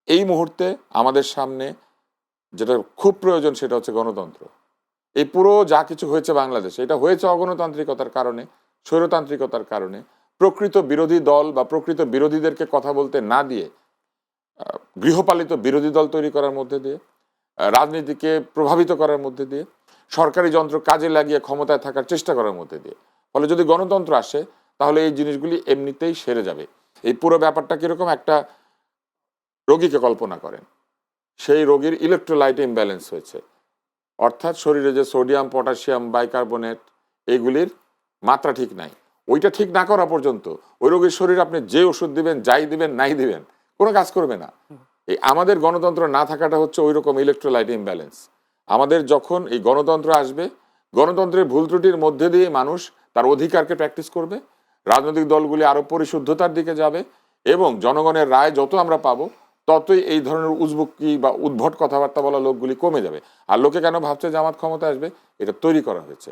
এই মুহূর্তে আমাদের সামনে যেটা খুব প্রয়োজন সেটা হচ্ছে গণতন্ত্র। এই পুরো যা কিছু হয়েছে বাংলাদেশে, এটা হয়েছে অগণতান্ত্রিকতার কারণে, স্বৈরতান্ত্রিকতার কারণে। প্রকৃত বিরোধী দল বা প্রকৃত বিরোধীদেরকে কথা বলতে না দিয়ে গৃহপালিত বিরোধী দল তৈরি করার মধ্যে দিয়ে, রাজনীতিকে প্রভাবিত করার মধ্যে দিয়ে, সরকারি যন্ত্র কাজে লাগিয়ে ক্ষমতায় থাকার চেষ্টা করার মধ্যে দিয়ে। ফলে যদি গণতন্ত্র আসে তাহলে এই জিনিসগুলি এমনিতেই সেরে যাবে। এই পুরো ব্যাপারটা কিরকম, একটা রোগীকে কল্পনা করেন, সেই রোগীর ইলেকট্রোলাইট ইমব্যালেন্স হয়েছে, অর্থাৎ শরীরে যে সোডিয়াম, পটাশিয়াম, বাইকার্বনেট এগুলির মাত্রা ঠিক নাই। ওইটা ঠিক না করা পর্যন্ত ওই রোগীর শরীরে আপনি যে ওষুধ দিবেন, যাই দিবেন, নাই দিবেন, কোনো কাজ করবে না। এই আমাদের গণতন্ত্র না থাকাটা হচ্ছে ওই রকম ইলেকট্রোলাইট ইমব্যালেন্স। আমাদের যখন এই গণতন্ত্র আসবে, গণতন্ত্রের ভুল ত্রুটির মধ্যে দিয়ে মানুষ তার অধিকারকে প্র্যাকটিস করবে, রাজনৈতিক দলগুলি আরো পরিশুদ্ধতার দিকে যাবে, এবং জনগণের রায় যত আমরা পাবো ততই এই ধরনের উজবুকি বা উদ্ভট কথাবার্তা বলা লোকগুলি কমে যাবে। আর লোকে কেন ভাবছে জামাত ক্ষমতা আসবে, এটা তৈরি করা হয়েছে।